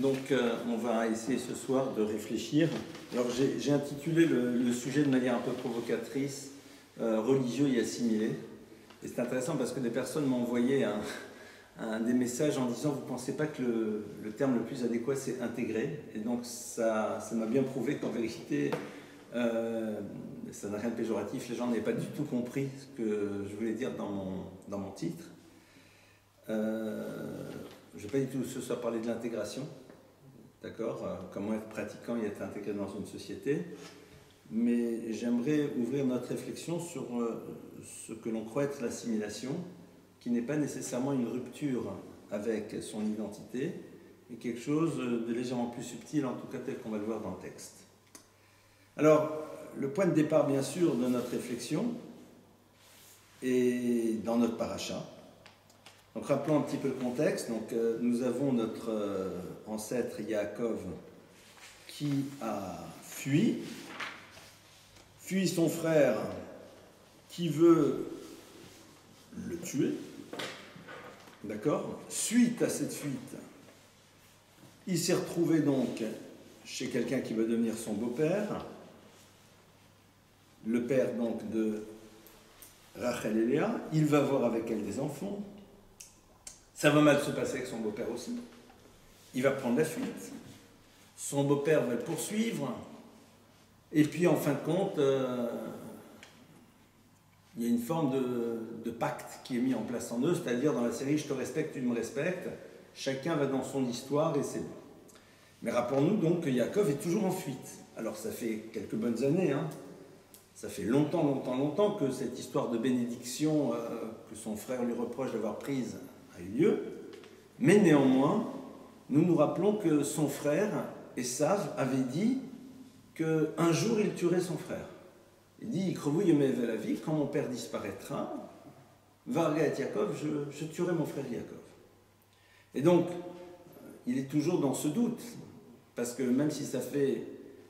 Donc, on va essayer ce soir de réfléchir. Alors, j'ai intitulé le sujet de manière un peu provocatrice, religieux et assimilé. Et c'est intéressant parce que des personnes m'ont envoyé des messages en disant « Vous ne pensez pas que le terme le plus adéquat, c'est intégré ?» Et donc, ça m'a bien prouvé qu'en vérité, ça n'a rien de péjoratif. Les gens n'avaient pas du tout compris ce que je voulais dire dans mon titre. Je ne vais pas du tout ce soir parler de l'intégration, d'accord, comment être pratiquant et être intégré dans une société, mais j'aimerais ouvrir notre réflexion sur ce que l'on croit être l'assimilation, qui n'est pas nécessairement une rupture avec son identité, mais quelque chose de légèrement plus subtil, en tout cas tel qu'on va le voir dans le texte. Alors, le point de départ, bien sûr, de notre réflexion est dans notre paracha. Donc rappelons un petit peu le contexte. Donc, nous avons notre ancêtre Yaakov qui a fui son frère qui veut le tuer. D'accord? Suite à cette fuite, il s'est retrouvé donc chez quelqu'un qui va devenir son beau-père, le père donc de Rachel et Léa. Il va avoir avec elle des enfants. Ça va mal se passer avec son beau-père aussi. Il va prendre la fuite. Son beau-père va le poursuivre. Et puis, en fin de compte, il y a une forme de pacte qui est mis en place en eux, c'est-à-dire dans la série « Je te respecte, tu me respectes ». Chacun va dans son histoire et c'est bon. Mais rappelons-nous donc que Yaakov est toujours en fuite. Alors, ça fait quelques bonnes années, hein. Ça fait longtemps que cette histoire de bénédiction que son frère lui reproche d'avoir prise a eu lieu, mais néanmoins, nous nous rappelons que son frère, Esav, avait dit qu'un jour il tuerait son frère. Il dit, la vie, quand mon père disparaîtra, Varga et Yaakov, je tuerai mon frère Yaakov. Et donc, il est toujours dans ce doute, parce que même si ça fait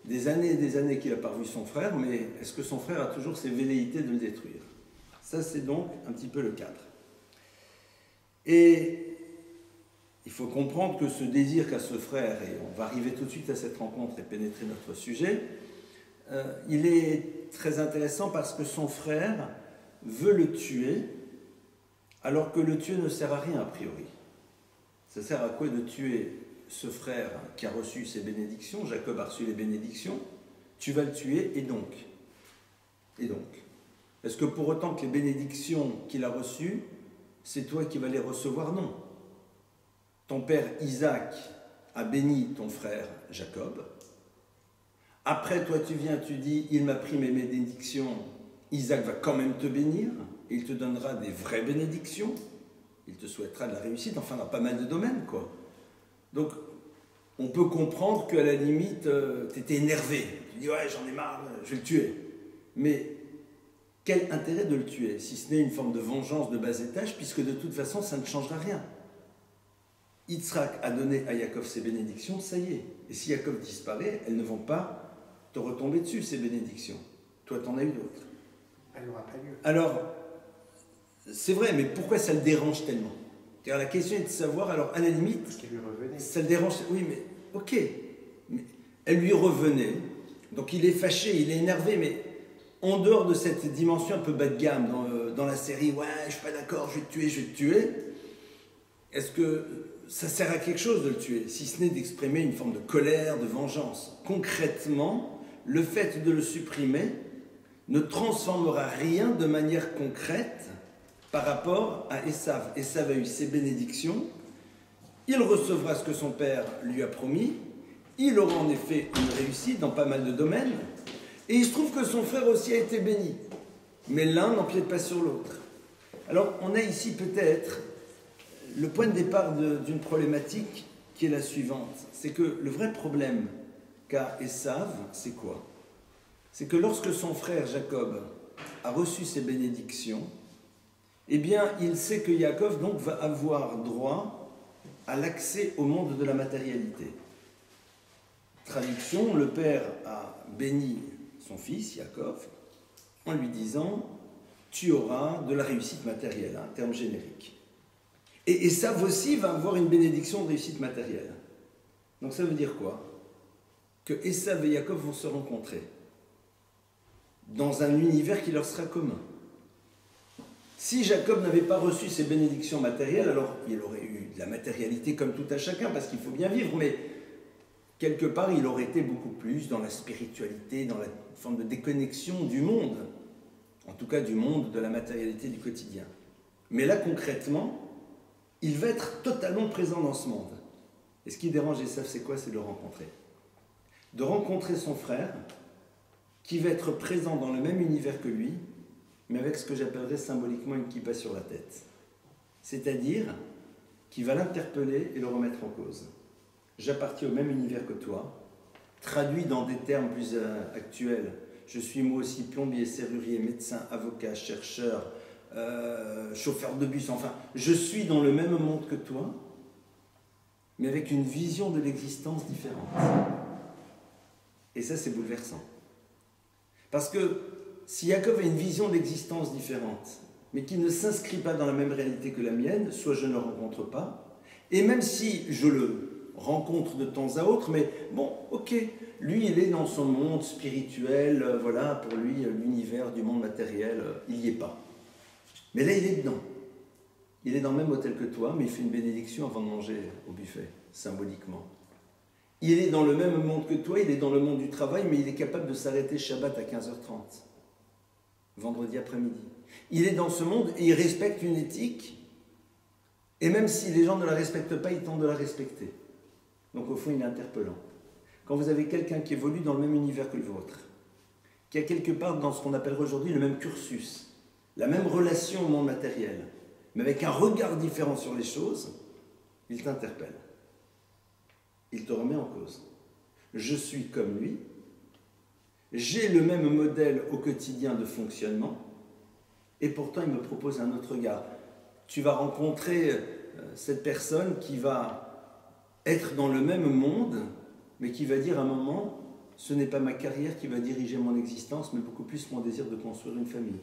des années et des années qu'il n'a pas revu son frère, mais est-ce que son frère a toujours ses velléités de le détruire? Ça, c'est donc un petit peu le cadre. Et il faut comprendre que ce désir qu'a ce frère, et on va arriver tout de suite à cette rencontre et pénétrer notre sujet, il est très intéressant parce que son frère veut le tuer, alors que le tuer ne sert à rien a priori. Ça sert à quoi de tuer ce frère qui a reçu ses bénédictions? Jacob a reçu les bénédictions, tu vas le tuer, et donc? Est-ce que pour autant que les bénédictions qu'il a reçues, c'est toi qui vas les recevoir? Non. Ton père Isaac a béni ton frère Jacob. Après, toi, tu viens, tu dis, il m'a pris mes bénédictions. Isaac va quand même te bénir. Il te donnera des vraies bénédictions. Il te souhaitera de la réussite. Enfin, dans pas mal de domaines, quoi. Donc, on peut comprendre qu'à la limite, tu étais énervé. Tu dis, ouais, j'en ai marre, je vais le tuer. Mais quel intérêt de le tuer, si ce n'est une forme de vengeance de bas étage, puisque de toute façon, ça ne changera rien. Yitzhak a donné à Yaakov ses bénédictions, ça y est. Et si Yaakov disparaît, elles ne vont pas te retomber dessus, ces bénédictions. Toi, tu en as eu d'autres. Elle n'aura pas lieu. Alors, c'est vrai, mais pourquoi ça le dérange tellement? Car la question est de savoir, alors à la limite, parce qu'elle lui revenait. Ça le dérange, oui, mais ok. Mais elle lui revenait, donc il est fâché, il est énervé, mais en dehors de cette dimension un peu bas de gamme dans la série, ouais, je suis pas d'accord, je vais te tuer, est-ce que ça sert à quelque chose de le tuer, si ce n'est d'exprimer une forme de colère, de vengeance? Concrètement, le fait de le supprimer ne transformera rien de manière concrète par rapport à Esav. Esav a eu ses bénédictions, il recevra ce que son père lui a promis, il aura en effet une réussite dans pas mal de domaines, et il se trouve que son frère aussi a été béni. Mais l'un n'empiète pas sur l'autre. Alors, on a ici peut-être le point de départ d'une problématique qui est la suivante. C'est que le vrai problème qu'a Esav, c'est quoi? C'est que lorsque son frère Jacob a reçu ses bénédictions, eh bien, il sait que Yaakov donc va avoir droit à l'accès au monde de la matérialité. Traduction, le père a béni son fils, Yaakov, en lui disant « tu auras de la réussite matérielle », un terme générique. Et Esav aussi va avoir une bénédiction de réussite matérielle. Donc ça veut dire quoi? Que Esav et Yaakov vont se rencontrer dans un univers qui leur sera commun. Si Jacob n'avait pas reçu ces bénédictions matérielles, alors il aurait eu de la matérialité comme tout à chacun, parce qu'il faut bien vivre, mais quelque part il aurait été beaucoup plus dans la spiritualité, dans la forme de déconnexion du monde, en tout cas du monde de la matérialité du quotidien. Mais là concrètement, il va être totalement présent dans ce monde. Et ce qui dérange Esav, c'est quoi? C'est de le rencontrer. De rencontrer son frère, qui va être présent dans le même univers que lui, mais avec ce que j'appellerais symboliquement une kippa sur la tête. C'est-à-dire qui va l'interpeller et le remettre en cause. J'appartiens au même univers que toi, traduit dans des termes plus actuels. Je suis moi aussi plombier, serrurier, médecin, avocat, chercheur, chauffeur de bus, enfin, je suis dans le même monde que toi, mais avec une vision de l'existence différente. Et ça, c'est bouleversant. Parce que si Yaakov a une vision de l'existence différente, mais qui ne s'inscrit pas dans la même réalité que la mienne, soit je ne le rencontre pas, et même si je le rencontre de temps à autre, mais bon, ok, lui il est dans son monde spirituel, voilà, pour lui l'univers du monde matériel, il n'y est pas. Mais là il est dedans. Il est dans le même hôtel que toi, mais il fait une bénédiction avant de manger au buffet, symboliquement. Il est dans le même monde que toi, il est dans le monde du travail, mais il est capable de s'arrêter Shabbat à 15h30, vendredi après-midi. Il est dans ce monde et il respecte une éthique, et même si les gens ne la respectent pas, ils tentent de la respecter. Donc au fond, il est interpellant. Quand vous avez quelqu'un qui évolue dans le même univers que le vôtre, qui a quelque part dans ce qu'on appellerait aujourd'hui le même cursus, la même relation au monde matériel, mais avec un regard différent sur les choses, il t'interpelle. Il te remet en cause. Je suis comme lui, j'ai le même modèle au quotidien de fonctionnement, et pourtant il me propose un autre regard. Tu vas rencontrer cette personne qui va être dans le même monde, mais qui va dire à un moment, ce n'est pas ma carrière qui va diriger mon existence, mais beaucoup plus mon désir de construire une famille.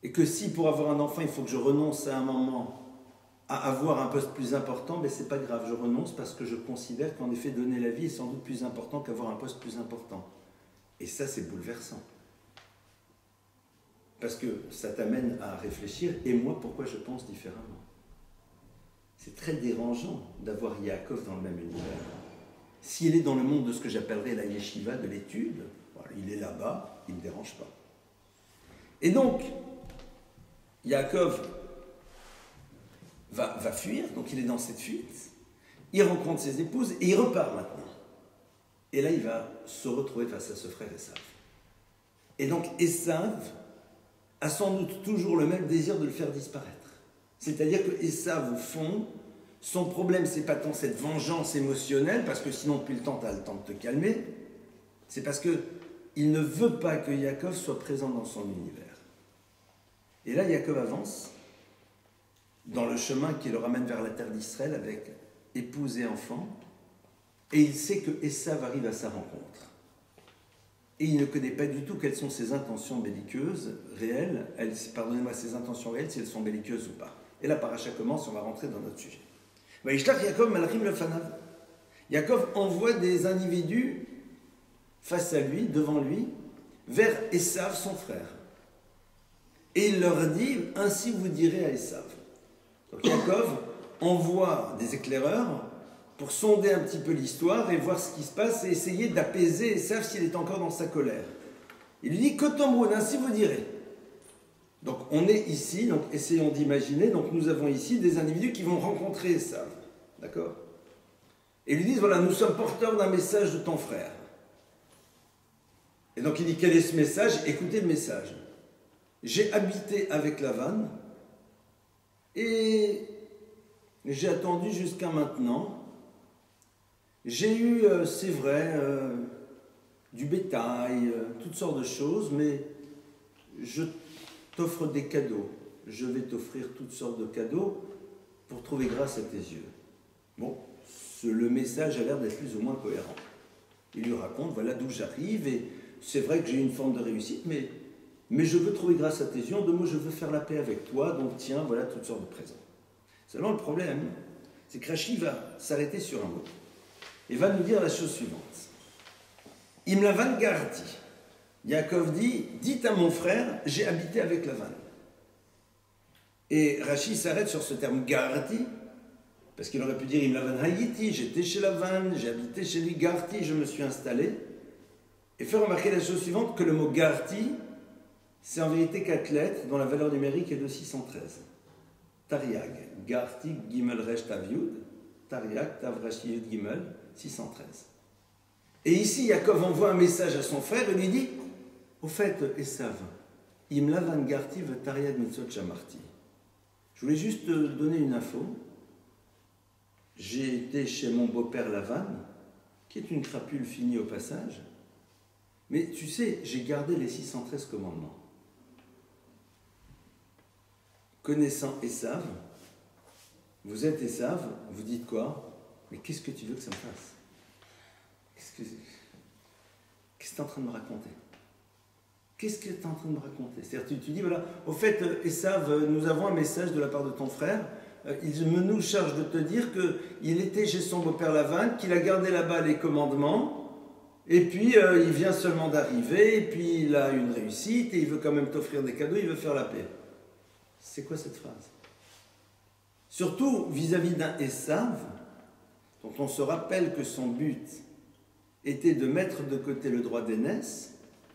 Et que si pour avoir un enfant, il faut que je renonce à un moment à avoir un poste plus important, ben c'est pas grave, je renonce parce que je considère qu'en effet donner la vie est sans doute plus important qu'avoir un poste plus important. Et ça, c'est bouleversant. Parce que ça t'amène à réfléchir, et moi, pourquoi je pense différemment? C'est très dérangeant d'avoir Yaakov dans le même univers. S'il est dans le monde de ce que j'appellerais la yeshiva, de l'étude, voilà, il est là-bas, il ne me dérange pas. Et donc, Yaakov va fuir, donc il est dans cette fuite, il rencontre ses épouses et il repart maintenant. Et là, il va se retrouver face à ce frère Esav. Et donc, Esav a sans doute toujours le même désir de le faire disparaître. C'est-à-dire que Esav, au fond, son problème, c'est pas tant cette vengeance émotionnelle, parce que sinon, depuis le temps, tu as le temps de te calmer, c'est parce qu'il ne veut pas que Yaakov soit présent dans son univers. Et là, Yaakov avance dans le chemin qui le ramène vers la terre d'Israël avec épouse et enfants, et il sait que Esav arrive à sa rencontre. Et il ne connaît pas du tout quelles sont ses intentions belliqueuses réelles, pardonnez-moi, ses intentions réelles, si elles sont belliqueuses ou pas. Et la paracha commence, on va rentrer dans notre sujet. Vaishlach Yaakov malachim lefanav. Yaakov envoie des individus face à lui, devant lui, vers Esav, son frère. Et il leur dit, ainsi vous direz à Esav. Donc Yaakov envoie des éclaireurs pour sonder un petit peu l'histoire et voir ce qui se passe et essayer d'apaiser Esav s'il est encore dans sa colère. Il lui dit, Kotomroun, ainsi vous direz. Donc on est ici, donc essayons d'imaginer, donc nous avons ici des individus qui vont rencontrer Esav. D'accord? Et lui disent, voilà, nous sommes porteurs d'un message de ton frère. Et donc il dit, quel est ce message? Écoutez le message. J'ai habité avec Lavan et j'ai attendu jusqu'à maintenant. J'ai eu, c'est vrai, du bétail, toutes sortes de choses, mais je t'offre des cadeaux. Je vais t'offrir toutes sortes de cadeaux pour trouver grâce à tes yeux. Bon, le message a l'air d'être plus ou moins cohérent. Il lui raconte, voilà d'où j'arrive, et c'est vrai que j'ai une forme de réussite, mais je veux trouver grâce à tes yeux, en deux mots, je veux faire la paix avec toi, donc tiens, voilà toutes sortes de présents. Seulement le problème, c'est que Rashi va s'arrêter sur un mot et va nous dire la chose suivante. Im Lavan garti. Yaakov dit, dites à mon frère, j'ai habité avec Lavan. Et Rashi s'arrête sur ce terme garti, parce qu'il aurait pu dire Im Lavan hayiti, j'étais chez Lavan, j'ai habité chez lui, garti, je me suis installé. Et faire remarquer la chose suivante, que le mot garti, c'est en vérité 4 lettres dont la valeur numérique est de 613. Tariag, garti, gimel resh tav yud, Tariag, tav resh yud gimel, 613. Et ici, Yaakov envoie un message à son frère et lui dit, au fait, Esav, im lavan garti ve tariag mitzot shamarti. Je voulais juste te donner une info. J'ai été chez mon beau-père Lavan, qui est une crapule finie au passage, mais tu sais, j'ai gardé les 613 commandements. Connaissant Esav, vous êtes Esav, vous dites quoi? Mais qu'est-ce que tu veux que ça me fasse? Qu'est-ce que tu es en train de me raconter? Qu'est-ce que tu es en train de me raconter? C'est-à-dire, tu dis, voilà, au fait, Esav, nous avons un message de la part de ton frère. Il nous charge de te dire qu'il était chez son beau-père Lavan, qu'il a gardé là-bas les commandements, et puis il vient seulement d'arriver, et puis il a une réussite, et il veut quand même t'offrir des cadeaux, il veut faire la paix. C'est quoi cette phrase? Surtout vis-à-vis d'un Esav, dont on se rappelle que son but était de mettre de côté le droit d'aînesse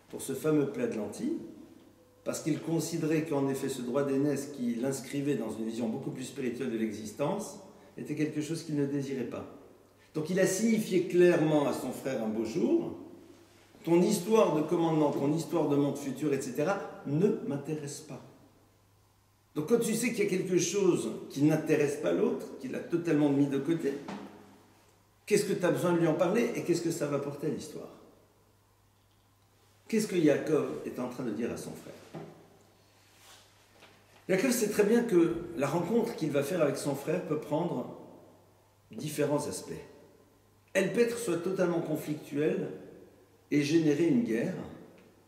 pour ce fameux plat de lentilles, parce qu'il considérait qu'en effet ce droit d'aînesse qui l'inscrivait dans une vision beaucoup plus spirituelle de l'existence était quelque chose qu'il ne désirait pas. Donc il a signifié clairement à son frère un beau jour, ton histoire de commandement, ton histoire de monde futur, etc., ne m'intéresse pas. Donc quand tu sais qu'il y a quelque chose qui n'intéresse pas l'autre, qu'il a totalement mis de côté, qu'est-ce que tu as besoin de lui en parler et qu'est-ce que ça va porter à l'histoire? Qu'est-ce que Yaakov est en train de dire à son frère? Yaakov sait très bien que la rencontre qu'il va faire avec son frère peut prendre différents aspects. Elle peut être soit totalement conflictuelle et générer une guerre,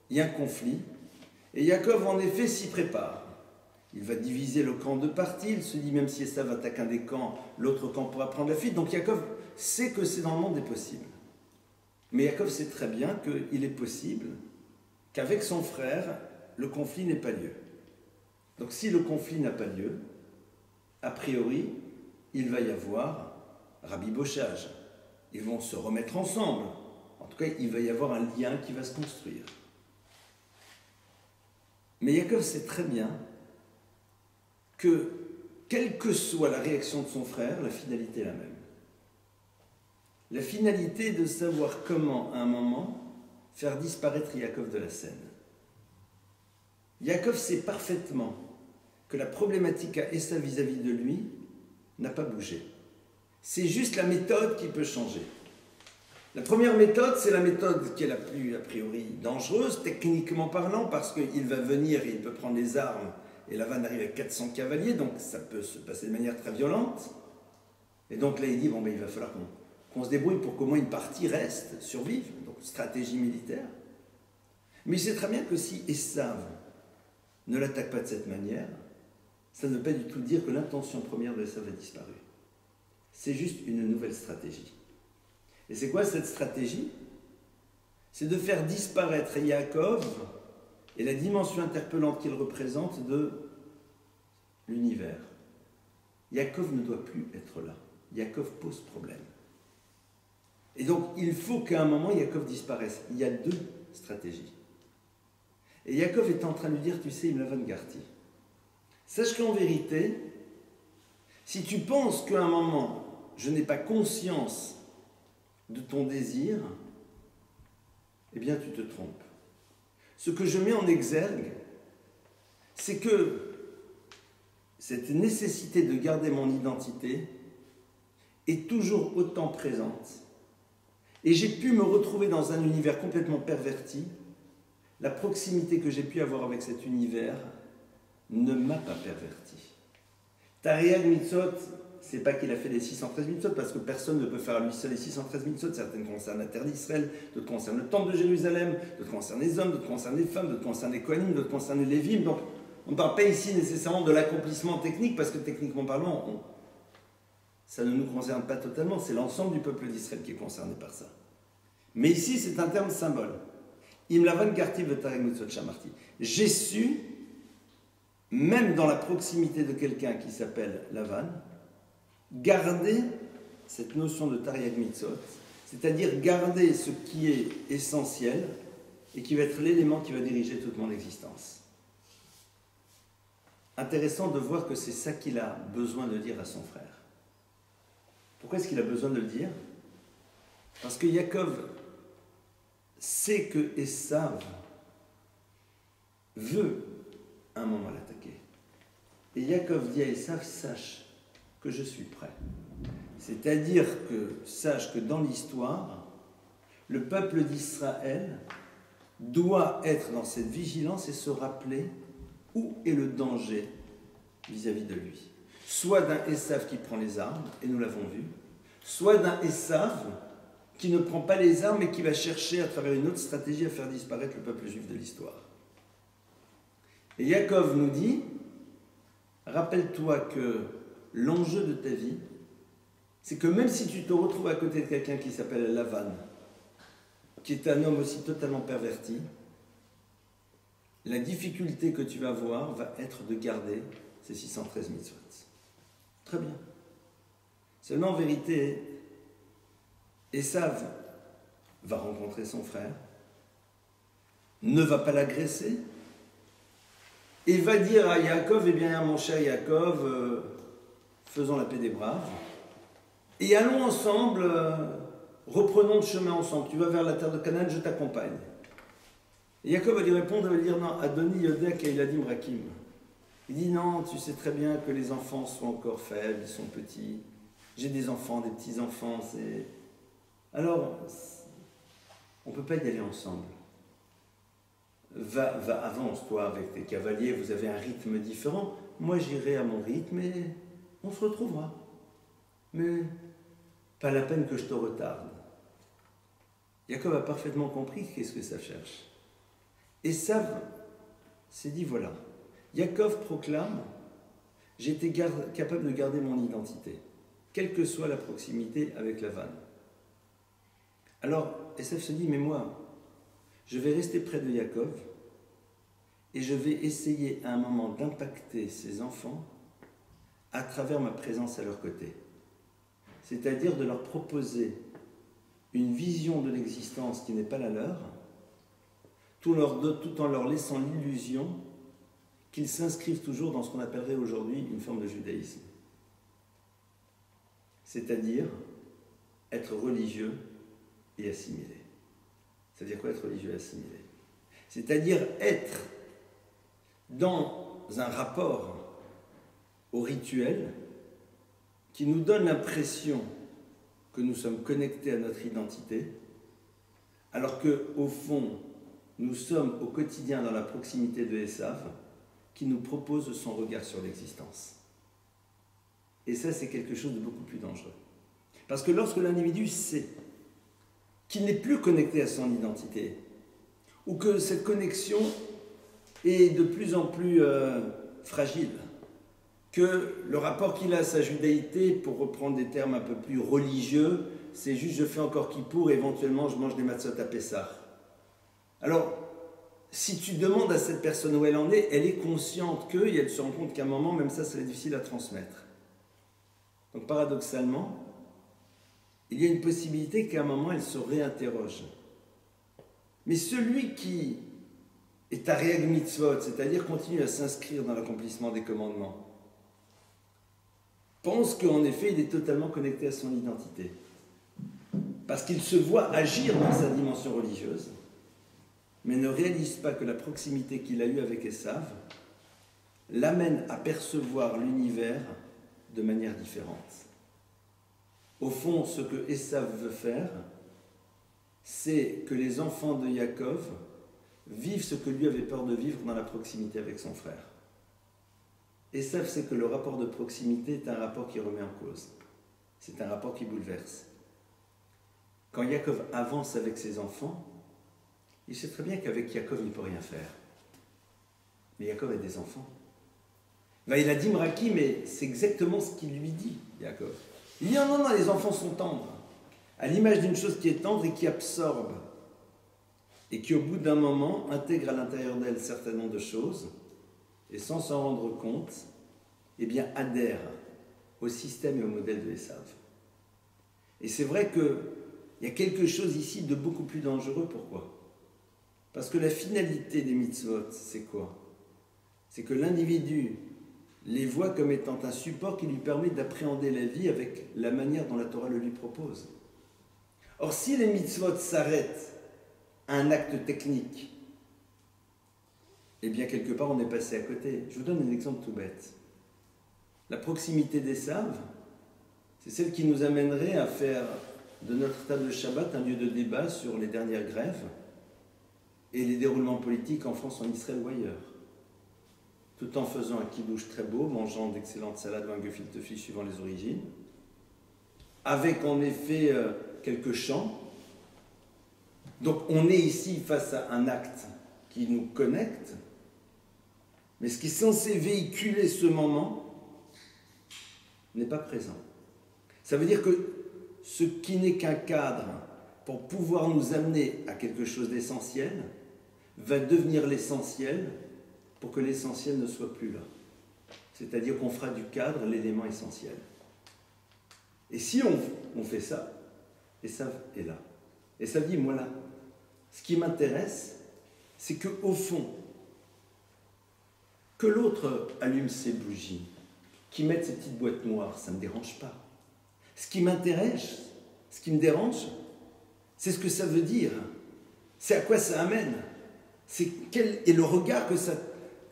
il y a un conflit, et Yaakov en effet s'y prépare. Il va diviser le camp de parties, il se dit même si Esav attaque un des camps, l'autre camp pourra prendre la fuite. Donc Yaakov sait que c'est dans le monde des possibles. Mais Yaakov sait très bien qu'il est possible qu'avec son frère, le conflit n'ait pas lieu. Donc si le conflit n'a pas lieu, a priori, il va y avoir rabibochage. Ils vont se remettre ensemble. En tout cas, il va y avoir un lien qui va se construire. Mais Yaakov sait très bien que, quelle que soit la réaction de son frère, la finalité est la même. La finalité est de savoir comment, à un moment, faire disparaître Yaakov de la scène. Yaakov sait parfaitement que la problématique à Esav vis-à-vis de lui n'a pas bougé. C'est juste la méthode qui peut changer. La première méthode, c'est la méthode qui est la plus, a priori, dangereuse, techniquement parlant, parce qu'il va venir et il peut prendre les armes, et Lavan arrive avec 400 cavaliers, donc ça peut se passer de manière très violente. Et donc là, il dit, bon, ben, il va falloir qu'on se débrouille pour qu'au moins une partie reste, survive, donc stratégie militaire. Mais il sait très bien que si Esav ne l'attaque pas de cette manière, ça ne veut pas du tout dire que l'intention première de Esav a disparu. C'est juste une nouvelle stratégie. Et c'est quoi cette stratégie? C'est de faire disparaître Yaakov et la dimension interpellante qu'il représente de l'univers. Yaakov ne doit plus être là. Yaakov pose problème. Et donc, il faut qu'à un moment, Yaakov disparaisse. Il y a deux stratégies. Et Yaakov est en train de lui dire, tu sais, il me l'a garti. Sache qu'en vérité, si tu penses qu'à un moment, je n'ai pas conscience de ton désir, eh bien, tu te trompes. Ce que je mets en exergue, c'est que cette nécessité de garder mon identité est toujours autant présente. Et j'ai pu me retrouver dans un univers complètement perverti. La proximité que j'ai pu avoir avec cet univers ne m'a pas perverti. Tariag Mitzot, c'est pas qu'il a fait les 613 mitzvot, parce que personne ne peut faire à lui seul les 613 mitzvot. Certaines concernent la terre d'Israël, d'autres concernent le temple de Jérusalem, d'autres concernent les hommes, d'autres concernent les femmes, d'autres concernent les Kohanim, d'autres concernent les Lévim. Donc on ne parle pas ici nécessairement de l'accomplissement technique, parce que techniquement parlant, ça ne nous concerne pas totalement, c'est l'ensemble du peuple d'Israël qui est concerné par ça. Mais ici, c'est un terme symbole. Im lavan garti v'tareg mitzvot shamarti. J'ai su, même dans la proximité de quelqu'un qui s'appelle Lavan, garder cette notion de Tariag Mitzvot, c'est-à-dire garder ce qui est essentiel et qui va être l'élément qui va diriger toute mon existence. Intéressant de voir que c'est ça qu'il a besoin de dire à son frère. Pourquoi est-ce qu'il a besoin de le dire? Parce que Yaakov sait que Esav veut un moment l'attaquer. Et Yaakov dit à Esav, sache que je suis prêt. C'est-à-dire que sache que dans l'histoire, le peuple d'Israël doit être dans cette vigilance et se rappeler où est le danger vis-à-vis de lui. Soit d'un Esav qui prend les armes, et nous l'avons vu, soit d'un Esav qui ne prend pas les armes et qui va chercher à travers une autre stratégie à faire disparaître le peuple juif de l'histoire. Et Yaakov nous dit, rappelle-toi que l'enjeu de ta vie, c'est que même si tu te retrouves à côté de quelqu'un qui s'appelle Lavan, qui est un homme aussi totalement perverti, la difficulté que tu vas avoir va être de garder ces 613 mitzvot. Très bien. Seulement, en vérité, Esav va rencontrer son frère, ne va pas l'agresser, et va dire à Yaakov, eh bien, mon cher Yaakov, faisons la paix des braves, et allons ensemble, reprenons le chemin ensemble. Tu vas vers la terre de Canaan, je t'accompagne. Et Yaakov va lui répondre, il va lui dire, non, Adoni Yodek et Iladim Rakim. Il dit, non, tu sais très bien que les enfants sont encore faibles, ils sont petits. J'ai des enfants, des petits-enfants, c'est... Alors, on ne peut pas y aller ensemble. Avance-toi avec tes cavaliers, vous avez un rythme différent. Moi, j'irai à mon rythme et on se retrouvera. Mais pas la peine que je te retarde. Yaakov a parfaitement compris qu'est-ce que ça cherche. Esav s'est dit, voilà, Yaakov proclame, j'ai été capable de garder mon identité, quelle que soit la proximité avec Lavan. Alors, Esav se dit, mais moi, je vais rester près de Yaakov et je vais essayer à un moment d'impacter ses enfants à travers ma présence à leur côté. C'est-à-dire de leur proposer une vision de l'existence qui n'est pas la leur, tout en leur laissant l'illusion qu'ils s'inscrivent toujours dans ce qu'on appellerait aujourd'hui une forme de judaïsme. C'est-à-dire être religieux et assimilé. C'est-à-dire quoi être religieux et assimilé? C'est-à-dire être dans un rapport au rituel qui nous donne l'impression que nous sommes connectés à notre identité, alors qu'au fond, nous sommes au quotidien dans la proximité de Esav, qui nous propose son regard sur l'existence. Et ça, c'est quelque chose de beaucoup plus dangereux. Parce que lorsque l'individu sait qu'il n'est plus connecté à son identité, ou que cette connexion est de plus en plus fragile, que le rapport qu'il a à sa judaïté, pour reprendre des termes un peu plus religieux, c'est juste je fais encore Kippour et éventuellement je mange des matzot à Pessah. Alors, si tu demandes à cette personne où elle en est, elle est consciente que, et elle se rend compte qu'à un moment, même ça, c'est difficile à transmettre. Donc paradoxalement, il y a une possibilité qu'à un moment, elle se réinterroge. Mais celui qui est à Tariag Mitzvot, c'est-à-dire continue à s'inscrire dans l'accomplissement des commandements, pense qu'en effet, il est totalement connecté à son identité. Parce qu'il se voit agir dans sa dimension religieuse, mais ne réalise pas que la proximité qu'il a eue avec Esav l'amène à percevoir l'univers de manière différente. Au fond, ce que Esav veut faire, c'est que les enfants de Yaakov vivent ce que lui avait peur de vivre dans la proximité avec son frère. Esav sait que le rapport de proximité est un rapport qui remet en cause. C'est un rapport qui bouleverse. Quand Yaakov avance avec ses enfants, il sait très bien qu'avec Yaakov, il ne peut rien faire. Mais Yaakov a des enfants. Il a dit Mraki, mais c'est exactement ce qu'il lui dit, Yaakov. Il dit non, les enfants sont tendres, à l'image d'une chose qui est tendre et qui absorbe, et qui au bout d'un moment intègre à l'intérieur d'elle un certain nombre de choses, et sans s'en rendre compte, eh bien adhère au système et au modèle de Esav. Et c'est vrai qu'il y a quelque chose ici de beaucoup plus dangereux. Pourquoi ? Parce que la finalité des mitzvot, c'est quoi ? C'est que l'individu les voit comme étant un support qui lui permet d'appréhender la vie avec la manière dont la Torah le lui propose. Or, si les mitzvot s'arrêtent à un acte technique, eh bien, quelque part, on est passé à côté. Je vous donne un exemple tout bête. La proximité d'Esav, c'est celle qui nous amènerait à faire de notre table de Shabbat un lieu de débat sur les dernières grèves et les déroulements politiques en France, en Israël ou ailleurs. Tout en faisant un kidouche très beau, mangeant d'excellentes salades ou un gefilte fish suivant les origines, avec en effet quelques chants. Donc on est ici face à un acte qui nous connecte, mais ce qui est censé véhiculer ce moment n'est pas présent. Ça veut dire que ce qui n'est qu'un cadre pour pouvoir nous amener à quelque chose d'essentiel va devenir l'essentiel pour que l'essentiel ne soit plus là. C'est-à-dire qu'on fera du cadre l'élément essentiel. Et si on fait ça, Esav est là. Esav dit, moi là, ce qui m'intéresse, c'est qu'au fond, que l'autre allume ses bougies, qu'il mette ses petites boîtes noires, ça ne me dérange pas. Ce qui m'intéresse, ce qui me dérange, c'est ce que ça veut dire. C'est à quoi ça amène. C'est quel est le regard que ça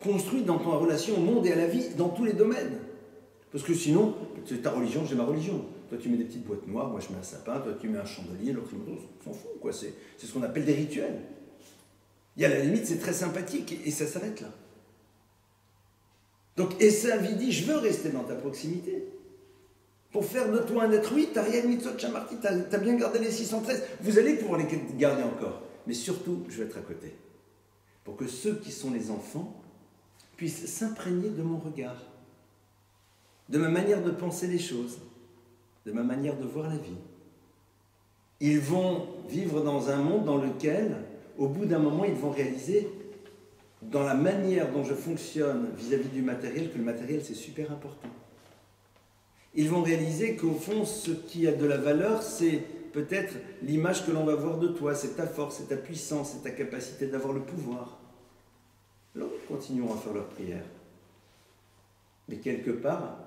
construit dans ta relation au monde et à la vie, dans tous les domaines. Parce que sinon, c'est ta religion, j'ai ma religion. Toi, tu mets des petites boîtes noires, moi, je mets un sapin, toi, tu mets un chandelier, l'autre, on s'en fout, quoi. C'est ce qu'on appelle des rituels. Et à la limite, c'est très sympathique, et ça s'arrête là. Donc, Esav, il dit, je veux rester dans ta proximité. Pour faire de toi un être, oui, t'as rien mitzvot shamarti, t'as bien gardé les 613, vous allez pouvoir les garder encore. Mais surtout, je vais être à côté. Pour que ceux qui sont les enfants puissent s'imprégner de mon regard, de ma manière de penser les choses, de ma manière de voir la vie. Ils vont vivre dans un monde dans lequel, au bout d'un moment, ils vont réaliser, dans la manière dont je fonctionne vis-à-vis du matériel, que le matériel, c'est super important. Ils vont réaliser qu'au fond, ce qui a de la valeur, c'est peut-être l'image que l'on va voir de toi, c'est ta force, c'est ta puissance, c'est ta capacité d'avoir le pouvoir. Alors, ils continueront à faire leur prière. Mais quelque part,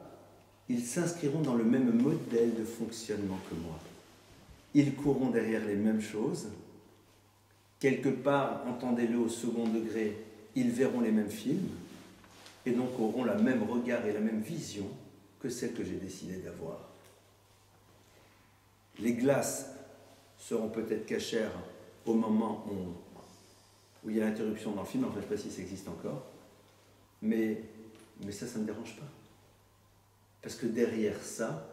ils s'inscriront dans le même modèle de fonctionnement que moi. Ils courront derrière les mêmes choses. Quelque part, entendez-le au second degré, ils verront les mêmes films et donc auront le même regard et la même vision que celle que j'ai décidé d'avoir. Les glaces seront peut-être cachères au moment où il y a l'interruption dans le film, enfin je ne sais pas si ça existe encore, mais ça ne me dérange pas. Parce que derrière ça,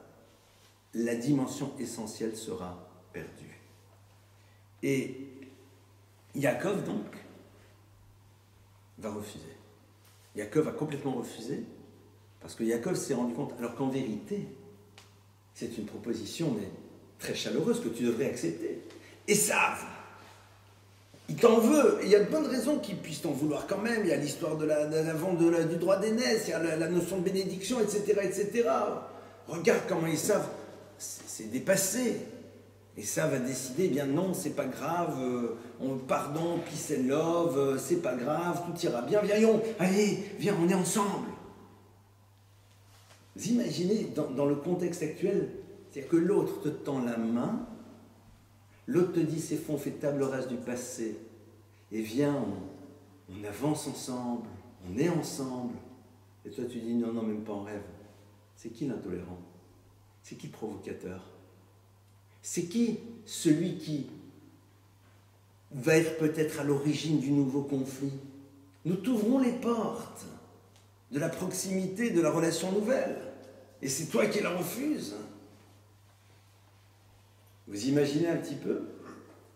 la dimension essentielle sera perdue. Et Yaakov, donc, va refuser. Yaakov a complètement refusé, parce que Yaakov s'est rendu compte, alors qu'en vérité, c'est une proposition mais très chaleureuse que tu devrais accepter. Esav, il t'en veut, et il y a de bonnes raisons qu'il puisse t'en vouloir quand même. Il y a l'histoire de la vente du droit d'aînesse, il y a la notion de bénédiction, etc., etc. Regarde comment Esav s'est dépassé. Esav a décidé, eh bien non, c'est pas grave, pardon, peace and love, c'est pas grave, tout ira bien, viens, allez, viens, on est ensemble. Vous imaginez, dans le contexte actuel, c'est-à-dire que l'autre te tend la main, l'autre te dit, c'est fond, on fait table rase du passé, et viens, on avance ensemble, on est ensemble, et toi tu dis, non, même pas en rêve. C'est qui l'intolérant? C'est qui le provocateur? C'est qui celui qui va être peut-être à l'origine du nouveau conflit? Nous t'ouvrons les portes de la proximité, de la relation nouvelle. Et c'est toi qui la refuses. Vous imaginez un petit peu?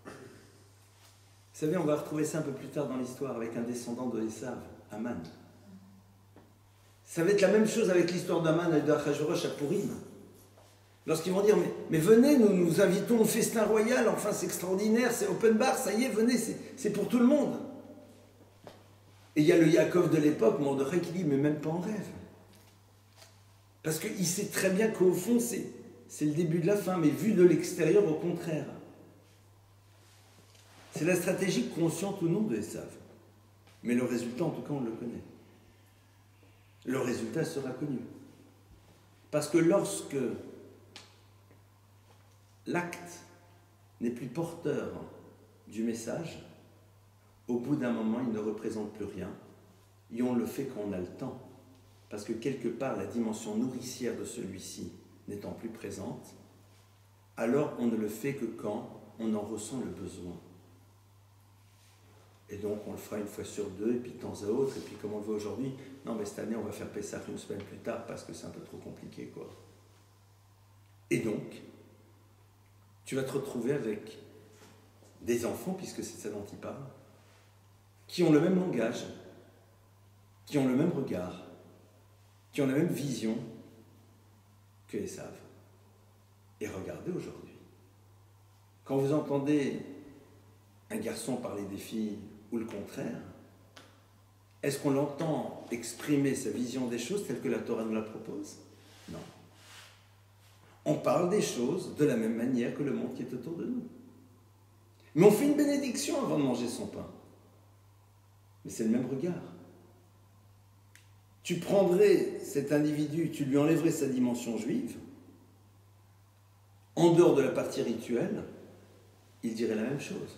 Vous savez, on va retrouver ça un peu plus tard dans l'histoire avec un descendant de Esav, Aman. Ça va être la même chose avec l'histoire d'Aman et d'Achashverosh à Purim. Lorsqu'ils vont dire, mais venez, nous nous invitons au festin royal, enfin c'est extraordinaire, c'est open bar, ça y est, venez, c'est pour tout le monde. Et il y a le Yaakov de l'époque, Mordechai, qui dit, mais même pas en rêve. Parce qu'il sait très bien qu'au fond, c'est le début de la fin, mais vu de l'extérieur, au contraire. C'est la stratégie consciente ou non de Esav. Mais le résultat, en tout cas, on le connaît. Le résultat sera connu. Parce que lorsque l'acte n'est plus porteur du message, au bout d'un moment, il ne représente plus rien. Et on le fait quand on a le temps. Parce que quelque part, la dimension nourricière de celui-ci n'étant plus présente, alors on ne le fait que quand on en ressent le besoin. Et donc on le fera une fois sur deux, et puis de temps à autre, et puis comme on le voit aujourd'hui, non mais cette année on va faire Pessah une semaine plus tard parce que c'est un peu trop compliqué quoi. Et donc, tu vas te retrouver avec des enfants, puisque c'est ça dont il parle, qui ont le même langage, qui ont le même regard, qui ont la même vision que Esav. Et regardez aujourd'hui, quand vous entendez un garçon parler des filles ou le contraire, est-ce qu'on l'entend exprimer sa vision des choses telle que la Torah nous la propose? Non. On parle des choses de la même manière que le monde qui est autour de nous. Mais on fait une bénédiction avant de manger son pain. Mais c'est le même regard. Tu prendrais cet individu, tu lui enlèverais sa dimension juive, en dehors de la partie rituelle, il dirait la même chose.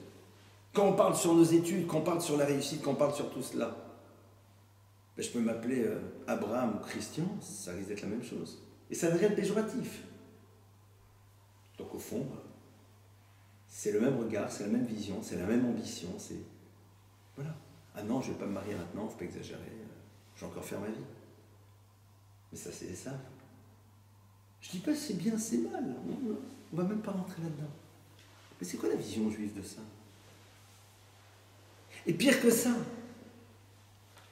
Quand on parle sur nos études, quand on parle sur la réussite, quand on parle sur tout cela, ben je peux m'appeler Abraham ou Christian, ça risque d'être la même chose. Et ça n'a rien de péjoratif. Donc au fond, c'est le même regard, c'est la même vision, c'est la même ambition, c'est... Voilà. Ah non, je ne vais pas me marier maintenant, il ne faut pas exagérer, je vais encore faire ma vie. Mais ça, c'est ça. Je ne dis pas c'est bien, c'est mal, on ne va même pas rentrer là-dedans. Mais c'est quoi la vision juive de ça? Et pire que ça,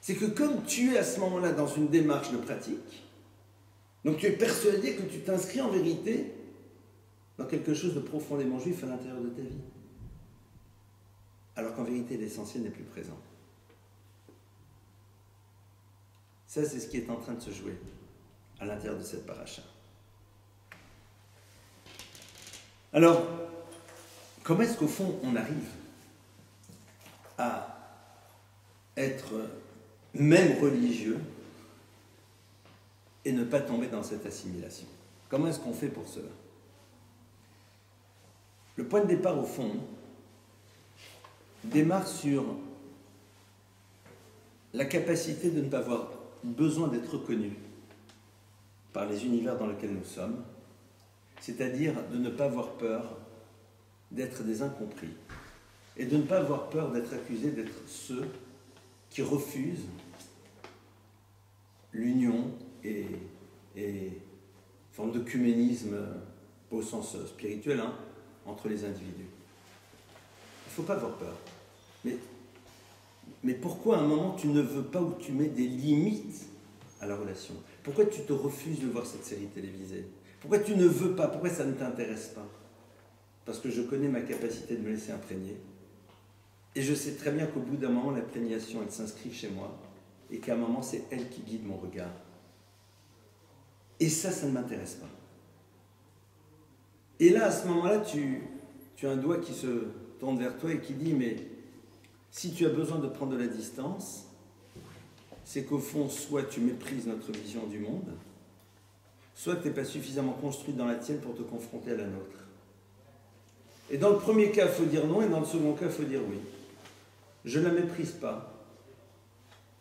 c'est que comme tu es à ce moment-là dans une démarche de pratique, donc tu es persuadé que tu t'inscris en vérité dans quelque chose de profondément juif à l'intérieur de ta vie. Alors qu'en vérité, l'essentiel n'est plus présent. Ça, c'est ce qui est en train de se jouer à l'intérieur de cette paracha. Alors, comment est-ce qu'au fond, on arrive à être même religieux et ne pas tomber dans cette assimilation? Comment est-ce qu'on fait pour cela? Le point de départ, au fond, démarre sur la capacité de ne pas avoir besoin d'être reconnu par les univers dans lesquels nous sommes, c'est-à-dire de ne pas avoir peur d'être des incompris et de ne pas avoir peur d'être accusés d'être ceux qui refusent l'union et forme d'œcuménisme au sens spirituel entre les individus. Il ne faut pas avoir peur. Mais pourquoi à un moment tu ne veux pas ou tu mets des limites à la relation? Pourquoi tu te refuses de voir cette série télévisée? Pourquoi tu ne veux pas? Pourquoi ça ne t'intéresse pas? Parce que je connais ma capacité de me laisser imprégner. Et je sais très bien qu'au bout d'un moment, l'imprégnation, elle s'inscrit chez moi. Et qu'à un moment, c'est elle qui guide mon regard. Et ça ne m'intéresse pas. Et là, à ce moment-là, tu as un doigt qui se tourne vers toi et qui dit, mais si tu as besoin de prendre de la distance, c'est qu'au fond, soit tu méprises notre vision du monde, soit tu n'es pas suffisamment construit dans la tienne pour te confronter à la nôtre. Et dans le premier cas, il faut dire non, et dans le second cas, il faut dire oui. Je ne la méprise pas,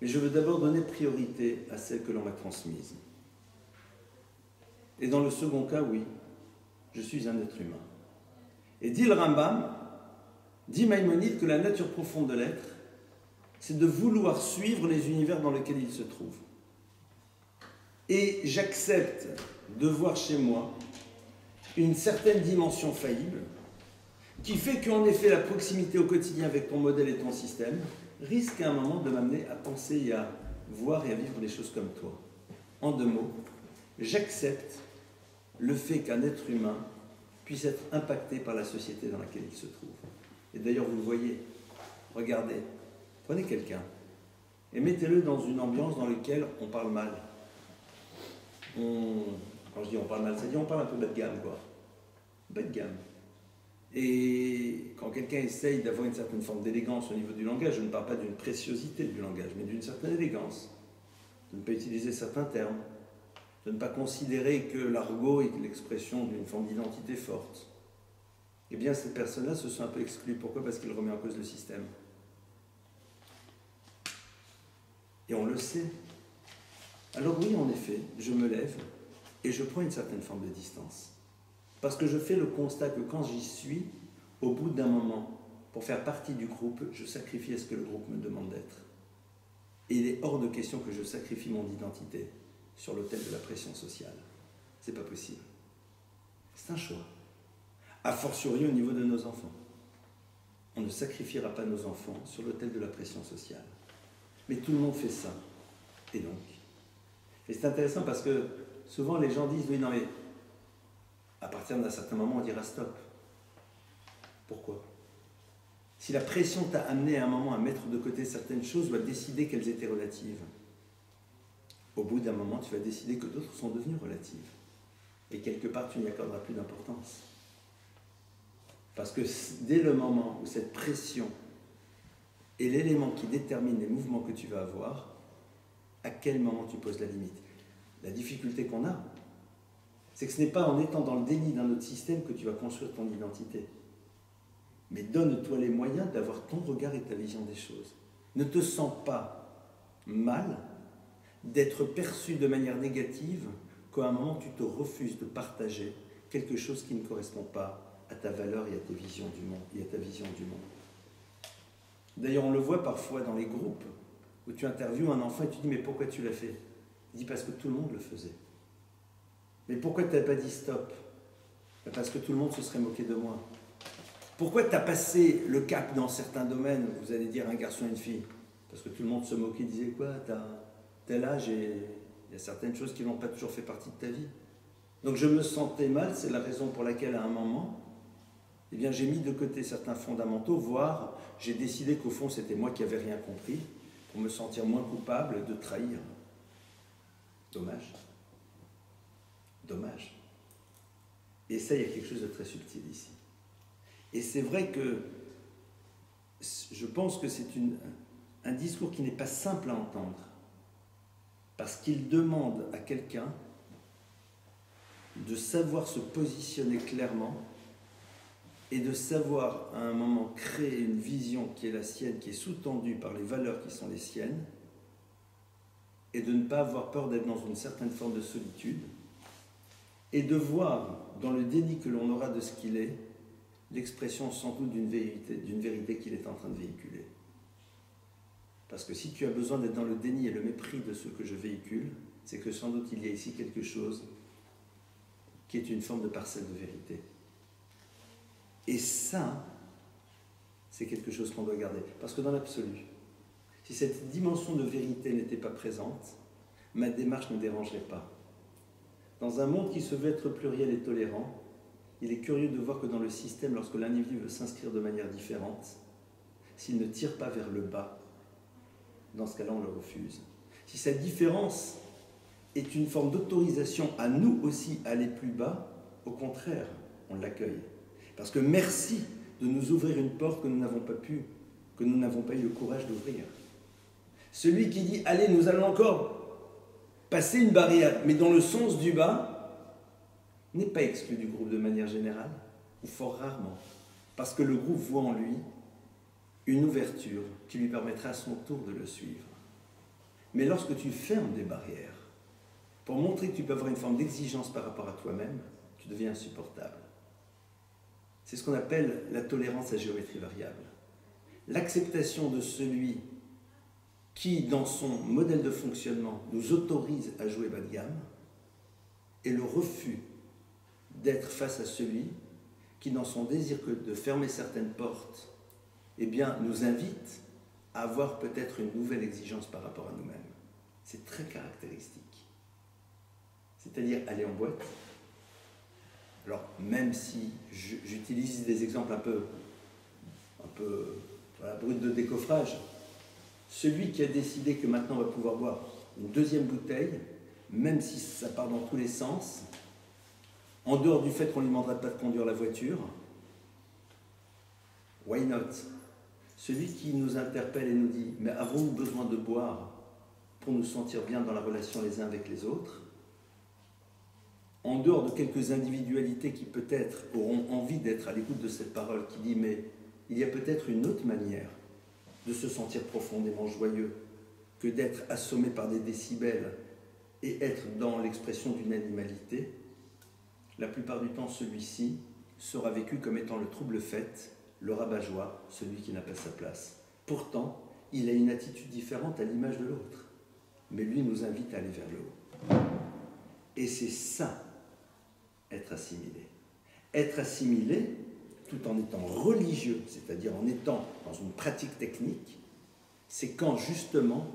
mais je veux d'abord donner priorité à celle que l'on m'a transmise. Et dans le second cas, oui, je suis un être humain. Et dit le Rambam, dit Maïmonide que la nature profonde de l'être, c'est de vouloir suivre les univers dans lesquels il se trouve. Et j'accepte de voir chez moi une certaine dimension faillible qui fait qu'en effet la proximité au quotidien avec ton modèle et ton système risque à un moment de m'amener à penser et à voir et à vivre les choses comme toi. En deux mots, j'accepte le fait qu'un être humain puisse être impacté par la société dans laquelle il se trouve. Et d'ailleurs, vous le voyez, regardez, prenez quelqu'un et mettez-le dans une ambiance dans laquelle on parle mal. Quand je dis on parle mal, c'est-à-dire on parle un peu bas de gamme, quoi. Bas de gamme. Et quand quelqu'un essaye d'avoir une certaine forme d'élégance au niveau du langage, je ne parle pas d'une préciosité du langage, mais d'une certaine élégance, de ne pas utiliser certains termes, de ne pas considérer que l'argot est l'expression d'une forme d'identité forte, eh bien ces personnes-là se sont un peu exclues. Pourquoi? Parce qu'ils remettent en cause le système. Et on le sait. Alors oui, en effet, je me lève et je prends une certaine forme de distance. Parce que je fais le constat que quand j'y suis, au bout d'un moment, pour faire partie du groupe, je sacrifie à ce que le groupe me demande d'être. Et il est hors de question que je sacrifie mon identité sur l'autel de la pression sociale. C'est pas possible. C'est un choix. A fortiori au niveau de nos enfants. On ne sacrifiera pas nos enfants sur l'autel de la pression sociale. Mais tout le monde fait ça. Et donc? Et c'est intéressant parce que souvent les gens disent, oui, non mais, à partir d'un certain moment, on dira stop. Pourquoi? Si la pression t'a amené à un moment à mettre de côté certaines choses ou à décider qu'elles étaient relatives, au bout d'un moment, tu vas décider que d'autres sont devenues relatives. Et quelque part, tu n'y accorderas plus d'importance. Parce que dès le moment où cette pression est l'élément qui détermine les mouvements que tu vas avoir, à quel moment tu poses la limite? La difficulté qu'on a, c'est que ce n'est pas en étant dans le déni d'un autre système que tu vas construire ton identité. Mais donne-toi les moyens d'avoir ton regard et ta vision des choses. Ne te sens pas mal d'être perçu de manière négative quand à un moment tu te refuses de partager quelque chose qui ne correspond pas à ta valeur et à ta vision du monde. D'ailleurs, on le voit parfois dans les groupes où tu interviews un enfant et tu dis « mais pourquoi tu l'as fait ?» Il dit « parce que tout le monde le faisait. » « Mais pourquoi tu n'as pas dit stop ?»« Parce que tout le monde se serait moqué de moi. » « Pourquoi tu as passé le cap dans certains domaines, vous allez dire un garçon et une fille? Parce que tout le monde se moquait, disait quoi, t'as tel âge et il y a certaines choses qui n'ont pas toujours fait partie de ta vie. Donc je me sentais mal, c'est la raison pour laquelle à un moment, eh bien, j'ai mis de côté certains fondamentaux, voire j'ai décidé qu'au fond c'était moi qui n'avais rien compris, pour me sentir moins coupable de trahir. Dommage. Dommage. Et ça, il y a quelque chose de très subtil ici. Et c'est vrai que je pense que c'est un discours qui n'est pas simple à entendre, parce qu'il demande à quelqu'un de savoir se positionner clairement et de savoir à un moment créer une vision qui est la sienne, qui est sous-tendue par les valeurs qui sont les siennes, et de ne pas avoir peur d'être dans une certaine forme de solitude, et de voir dans le déni que l'on aura de ce qu'il est, l'expression sans doute d'une vérité qu'il est en train de véhiculer. Parce que si tu as besoin d'être dans le déni et le mépris de ce que je véhicule, c'est que sans doute il y a ici quelque chose qui est une forme de parcelle de vérité. Et ça, c'est quelque chose qu'on doit garder. Parce que dans l'absolu, si cette dimension de vérité n'était pas présente, ma démarche ne dérangerait pas. Dans un monde qui se veut être pluriel et tolérant, il est curieux de voir que dans le système, lorsque l'individu veut s'inscrire de manière différente, s'il ne tire pas vers le bas, dans ce cas-là, on le refuse. Si cette différence est une forme d'autorisation à nous aussi aller plus bas, au contraire, on l'accueille. Parce que merci de nous ouvrir une porte que nous n'avons pas eu le courage d'ouvrir. Celui qui dit « Allez, nous allons encore passer une barrière, mais dans le sens du bas », n'est pas exclu du groupe de manière générale, ou fort rarement, parce que le groupe voit en lui une ouverture qui lui permettra à son tour de le suivre. Mais lorsque tu fermes des barrières, pour montrer que tu peux avoir une forme d'exigence par rapport à toi-même, tu deviens insupportable. C'est ce qu'on appelle la tolérance à géométrie variable. L'acceptation de celui qui, dans son modèle de fonctionnement, nous autorise à jouer bas de gamme, et le refus d'être face à celui qui, dans son désir de fermer certaines portes, eh bien, nous invite à avoir peut-être une nouvelle exigence par rapport à nous-mêmes. C'est très caractéristique. C'est-à-dire aller en boîte, Alors, même si j'utilise des exemples un peu voilà, bruts de décoffrage, celui qui a décidé que maintenant on va pouvoir boire une deuxième bouteille, même si ça part dans tous les sens, en dehors du fait qu'on ne lui demandera pas de conduire la voiture, why not? Celui qui nous interpelle et nous dit « Mais avons-nous besoin de boire pour nous sentir bien dans la relation les uns avec les autres ?» En dehors de quelques individualités qui peut-être auront envie d'être à l'écoute de cette parole qui dit « Mais il y a peut-être une autre manière de se sentir profondément joyeux que d'être assommé par des décibels et être dans l'expression d'une animalité », la plupart du temps, celui-ci sera vécu comme étant le trouble-fête, le rabat-joie, celui qui n'a pas sa place. Pourtant, il a une attitude différente à l'image de l'autre. Mais lui nous invite à aller vers le haut. Et c'est ça, être assimilé. Être assimilé, tout en étant religieux, c'est-à-dire en étant dans une pratique technique, c'est quand justement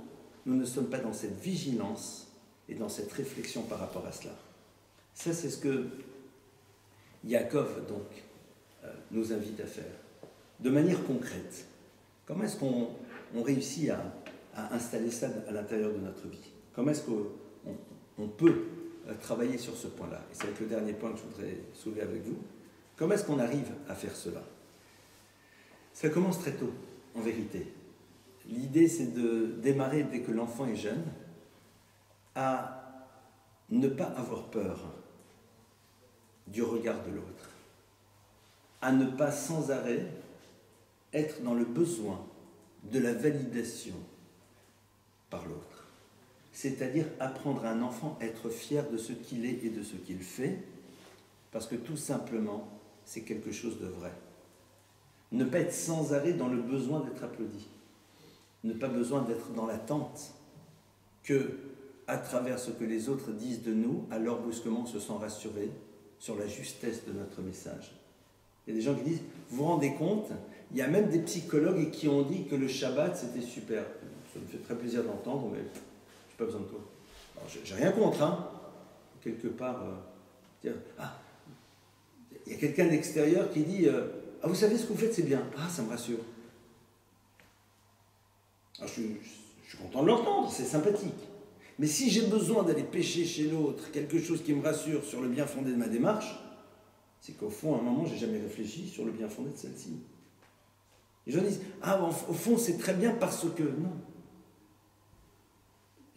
nous ne sommes pas dans cette vigilance et dans cette réflexion par rapport à cela. Ça, c'est ce que Yaakov donc nous invite à faire. De manière concrète, comment est-ce qu'on réussit à installer ça à l'intérieur de notre vie? Comment est-ce qu'on peut travailler sur ce point-là? Et c'est le dernier point que je voudrais soulever avec vous. Comment est-ce qu'on arrive à faire cela? Ça commence très tôt, en vérité. L'idée, c'est de démarrer dès que l'enfant est jeune à ne pas avoir peur du regard de l'autre, à ne pas sans arrêt être dans le besoin de la validation par l'autre. C'est-à-dire apprendre à un enfant à être fier de ce qu'il est et de ce qu'il fait, parce que tout simplement, c'est quelque chose de vrai. Ne pas être sans arrêt dans le besoin d'être applaudi. Ne pas besoin d'être dans l'attente que, à travers ce que les autres disent de nous, alors brusquement on se sent rassuré sur la justesse de notre message. Il y a des gens qui disent, vous vous rendez compte, il y a même des psychologues qui ont dit que le Shabbat c'était super. Ça me fait très plaisir d'entendre, mais je n'ai pas besoin de toi. Alors, j'ai rien contre, hein. Quelque part, dire, il y a quelqu'un d'extérieur qui dit, vous savez ce que vous faites, c'est bien. Ah, ça me rassure. Alors, je suis content de l'entendre, c'est sympathique. Mais si j'ai besoin d'aller pêcher chez l'autre quelque chose qui me rassure sur le bien fondé de ma démarche, c'est qu'au fond, à un moment, je n'ai jamais réfléchi sur le bien fondé de celle-ci. Les gens disent, au fond, c'est très bien parce que... Non.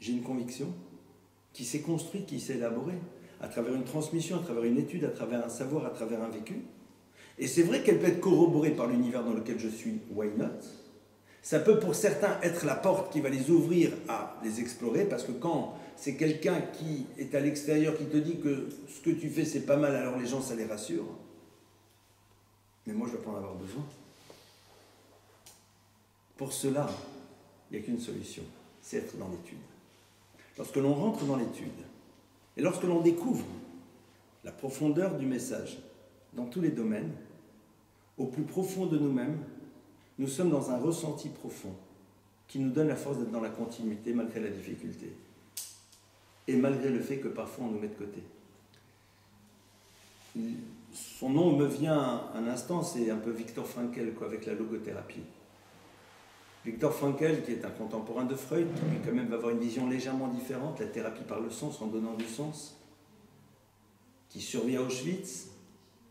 J'ai une conviction qui s'est construite, qui s'est élaborée, à travers une transmission, à travers une étude, à travers un savoir, à travers un vécu. Et c'est vrai qu'elle peut être corroborée par l'univers dans lequel je suis, why not? Ça peut pour certains être la porte qui va les ouvrir à les explorer, parce que quand c'est quelqu'un qui est à l'extérieur qui te dit que ce que tu fais c'est pas mal, alors les gens ça les rassure. Mais moi je ne dois pas en avoir besoin. Pour cela, il n'y a qu'une solution, c'est être dans l'étude. Lorsque l'on rentre dans l'étude, et lorsque l'on découvre la profondeur du message dans tous les domaines, au plus profond de nous-mêmes, nous sommes dans un ressenti profond qui nous donne la force d'être dans la continuité malgré la difficulté et malgré le fait que parfois on nous met de côté. Son nom me vient un instant, c'est un peu Viktor Frankl, avec la logothérapie. Viktor Frankl, qui est un contemporain de Freud, qui lui quand même va avoir une vision légèrement différente, la thérapie par le sens, en donnant du sens, qui survit à Auschwitz,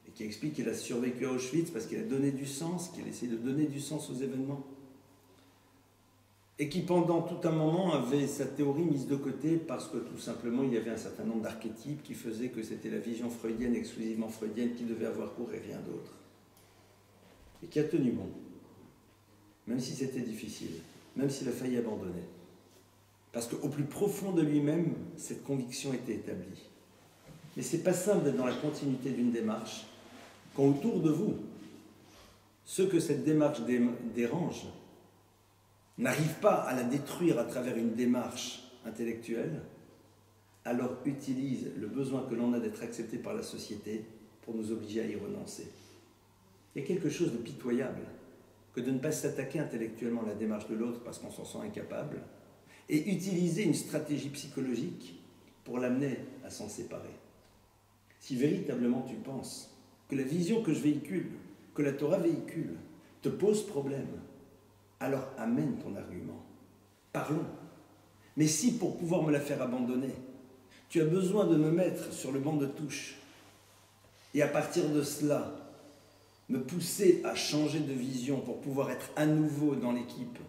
et qui explique qu'il a survécu à Auschwitz parce qu'il a donné du sens, qu'il a essayé de donner du sens aux événements. Et qui pendant tout un moment avait sa théorie mise de côté parce que tout simplement il y avait un certain nombre d'archétypes qui faisaient que c'était la vision freudienne, exclusivement freudienne, qui devait avoir cours et rien d'autre. Et qui a tenu bon, même si c'était difficile, même s'il a failli abandonner. Parce qu'au plus profond de lui-même, cette conviction était établie. Mais c'est pas simple d'être dans la continuité d'une démarche quand autour de vous, ceux que cette démarche dérange, n'arrivent pas à la détruire à travers une démarche intellectuelle, alors utilise le besoin que l'on a d'être accepté par la société pour nous obliger à y renoncer. Il y a quelque chose de pitoyable que de ne pas s'attaquer intellectuellement à la démarche de l'autre parce qu'on s'en sent incapable et utiliser une stratégie psychologique pour l'amener à s'en séparer. Si véritablement tu penses que la vision que je véhicule, que la Torah véhicule, te pose problème, alors amène ton argument. Parlons. Mais si pour pouvoir me la faire abandonner, tu as besoin de me mettre sur le banc de touche et à partir de cela, me pousser à changer de vision pour pouvoir être à nouveau dans l'équipe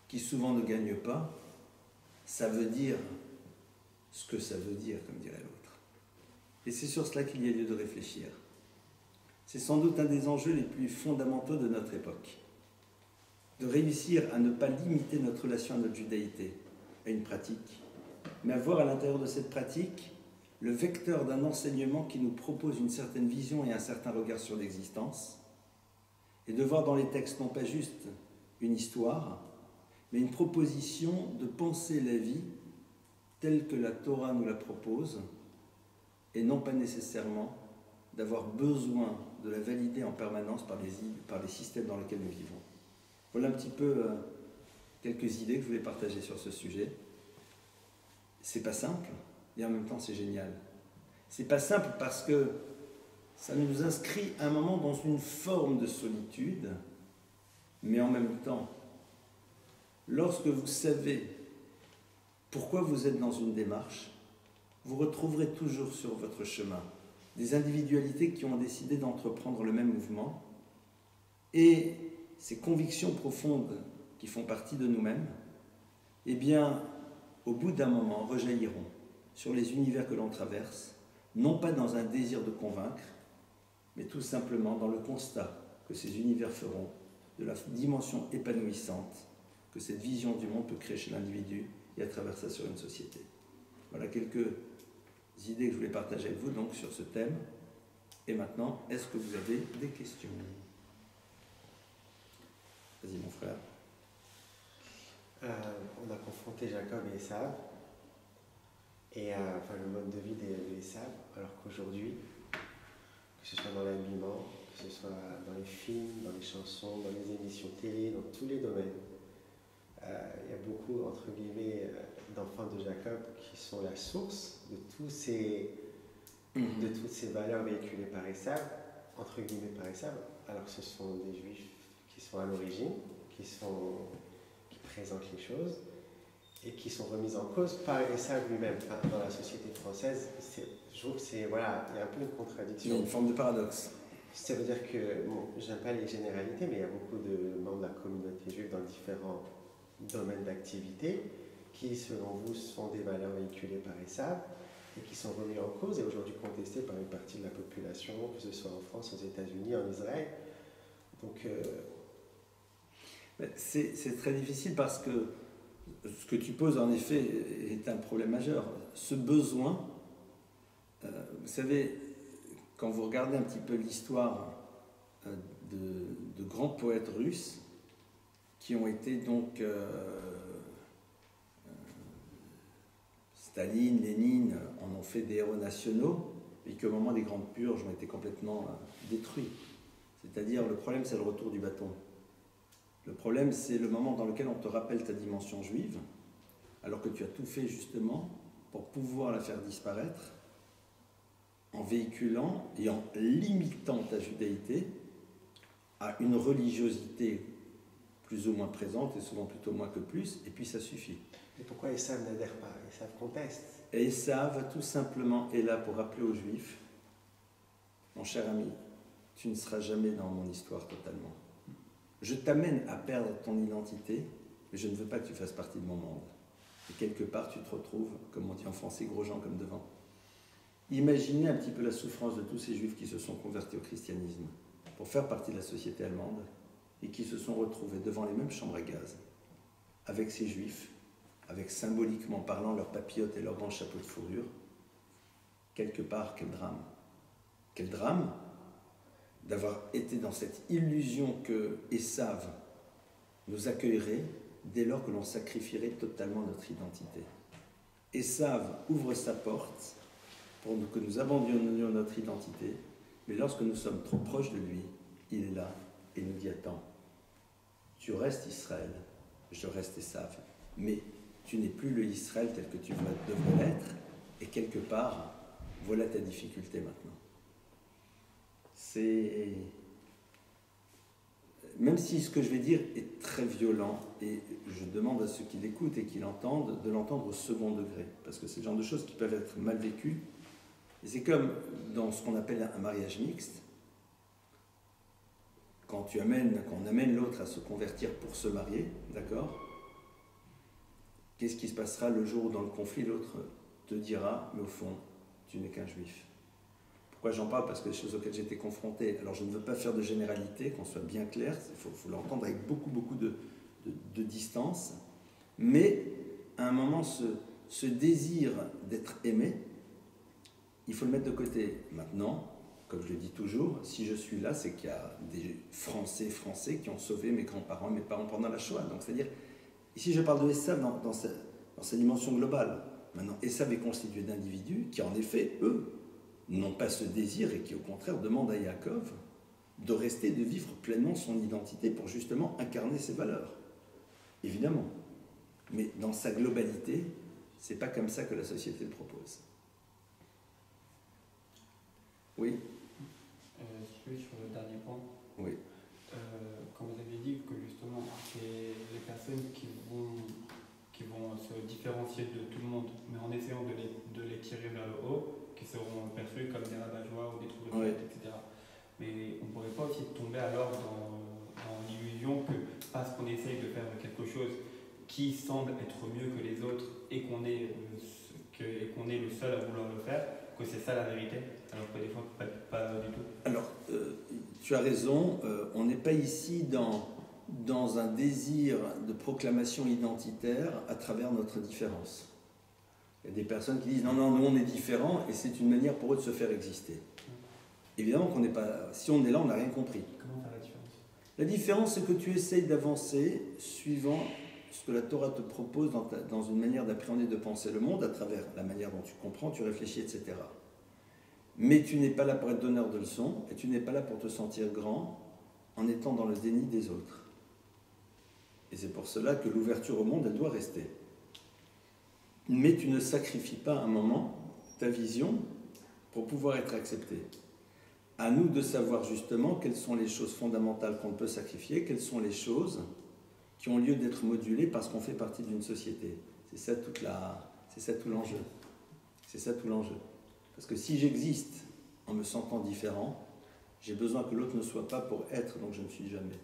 qui souvent ne gagne pas, ça veut dire ce que ça veut dire, comme dirait l'autre. Et c'est sur cela qu'il y a lieu de réfléchir. C'est sans doute un des enjeux les plus fondamentaux de notre époque. De réussir à ne pas limiter notre relation à notre judaïté, à une pratique, mais à voir à l'intérieur de cette pratique le vecteur d'un enseignement qui nous propose une certaine vision et un certain regard sur l'existence, et de voir dans les textes non pas juste une histoire, mais une proposition de penser la vie telle que la Torah nous la propose, et non pas nécessairement d'avoir besoin de la valider en permanence par les systèmes dans lesquels nous vivons. Voilà un petit peu quelques idées que je voulais partager sur ce sujet. C'est pas simple, et en même temps c'est génial. C'est pas simple parce que ça nous inscrit un moment dans une forme de solitude, mais en même temps, lorsque vous savez pourquoi vous êtes dans une démarche, vous retrouverez toujours sur votre chemin des individualités qui ont décidé d'entreprendre le même mouvement, et ces convictions profondes qui font partie de nous-mêmes, eh bien, au bout d'un moment, rejailliront sur les univers que l'on traverse, non pas dans un désir de convaincre, mais tout simplement dans le constat que ces univers feront de la dimension épanouissante que cette vision du monde peut créer chez l'individu et à travers ça sur une société. Voilà quelques idées que je voulais partager avec vous donc sur ce thème. Et maintenant, est-ce que vous avez des questions? Vas-y mon frère. On a confronté Jacob et Esav, et le mode de vie d'Esav, alors qu'aujourd'hui, que ce soit dans l'habillement, que ce soit dans les films, dans les chansons, dans les émissions télé, dans tous les domaines, il y a beaucoup, entre guillemets, d'enfants de Jacob qui sont la source de toutes ces valeurs véhiculées par Esav, entre guillemets par Esav, alors que ce sont des juifs qui sont à l'origine, qui présentent les choses et qui sont remises en cause par Esav lui-même. Enfin, dans la société française, je trouve qu'il y a un peu une contradiction. Il y a une forme de paradoxe. Ça veut dire que, bon, j'aime pas les généralités, mais il y a beaucoup de membres de la communauté juive dans différents domaines d'activité qui, selon vous, sont des valeurs véhiculées par Esav et qui sont remises en cause et aujourd'hui contestées par une partie de la population, que ce soit en France, aux États-Unis, en Israël. Donc, c'est très difficile parce que ce que tu poses en effet est un problème majeur. Ce besoin, vous savez, quand vous regardez un petit peu l'histoire de grands poètes russes qui ont été donc Staline, Lénine en ont fait des héros nationaux et qu'au moment des grandes purges ont été complètement détruits. C'est-à-dire le problème c'est le retour du bâton. Le problème, c'est le moment dans lequel on te rappelle ta dimension juive, alors que tu as tout fait justement pour pouvoir la faire disparaître, en véhiculant et en limitant ta judaïté à une religiosité plus ou moins présente, et souvent plutôt moins que plus, et puis ça suffit. Mais pourquoi Esav n'adhère pas? Esav conteste. Et Esav, tout simplement, est là pour rappeler aux Juifs, mon cher ami, tu ne seras jamais dans mon histoire totalement. Je t'amène à perdre ton identité, mais je ne veux pas que tu fasses partie de mon monde. Et quelque part, tu te retrouves, comme on dit en français, gros gens comme devant. Imaginez un petit peu la souffrance de tous ces juifs qui se sont convertis au christianisme pour faire partie de la société allemande et qui se sont retrouvés devant les mêmes chambres à gaz, avec ces juifs, avec symboliquement parlant leurs papillotes et leurs grands chapeaux de fourrure. Quelque part, quel drame. Quel drame d'avoir été dans cette illusion que Esav nous accueillerait dès lors que l'on sacrifierait totalement notre identité. Esav ouvre sa porte pour que nous abandonnions notre identité, mais lorsque nous sommes trop proches de lui, il est là et nous dit « Attends, tu restes Israël, je reste Esav, mais tu n'es plus le Israël tel que tu devrais l'être, et quelque part, Voilà ta difficulté maintenant. C'est... Même si ce que je vais dire est très violent, et je demande à ceux qui l'écoutent et qui l'entendent, de l'entendre au second degré, parce que c'est le genre de choses qui peuvent être mal vécues. Et c'est comme dans ce qu'on appelle un mariage mixte, quand on amène l'autre à se convertir pour se marier, d'accord? Qu'est-ce qui se passera le jour où dans le conflit, l'autre te dira, mais au fond, tu n'es qu'un juif. Pourquoi j'en parle? Parce que les choses auxquelles j'étais confronté, alors je ne veux pas faire de généralité, qu'on soit bien clair, il faut l'entendre avec beaucoup de distance, mais à un moment, ce désir d'être aimé, il faut le mettre de côté. Maintenant, comme je le dis toujours, si je suis là, c'est qu'il y a des Français qui ont sauvé mes grands-parents et mes parents pendant la Shoah. Donc c'est-à-dire, ici je parle de Esav dans sa dimension globale. Maintenant, Esav est constitué d'individus qui, en effet, eux, n'ont pas ce désir et qui, au contraire, demandent à Yaakov de rester, de vivre pleinement son identité pour justement incarner ses valeurs. Évidemment. Mais dans sa globalité, c'est pas comme ça que la société le propose. Oui. Sur le dernier point. Oui. Quand vous avez dit que justement, c'est les personnes qui vont se différencier de tout le monde, mais en essayant de les tirer vers le haut, qui seront perçus comme des rabat-joie ou des trucs de fête, etc. Mais on ne pourrait pas aussi tomber alors dans l'illusion que parce qu'on essaye de faire quelque chose qui semble être mieux que les autres et qu'on est le seul à vouloir le faire, que c'est ça la vérité, alors que des fois pas du tout. Alors, tu as raison, on n'est pas ici dans un désir de proclamation identitaire à travers notre différence. Il y a des personnes qui disent non, nous on est différents et c'est une manière pour eux de se faire exister. Évidemment qu'on n'est pas. Si on est là, on n'a rien compris. Comment faire la différence? La différence, c'est que tu essayes d'avancer suivant ce que la Torah te propose dans une manière d'appréhender, de penser le monde, à travers la manière dont tu comprends, tu réfléchis, etc. Mais tu n'es pas là pour être donneur de leçons et tu n'es pas là pour te sentir grand en étant dans le déni des autres. Et c'est pour cela que l'ouverture au monde, elle doit rester. Mais tu ne sacrifies pas un moment ta vision pour pouvoir être accepté. À nous de savoir justement quelles sont les choses fondamentales qu'on peut sacrifier, quelles sont les choses qui ont lieu d'être modulées parce qu'on fait partie d'une société. C'est ça tout l'enjeu. C'est ça tout l'enjeu. Parce que si j'existe en me sentant différent, j'ai besoin que l'autre ne soit pas pour être, donc je ne suis jamais.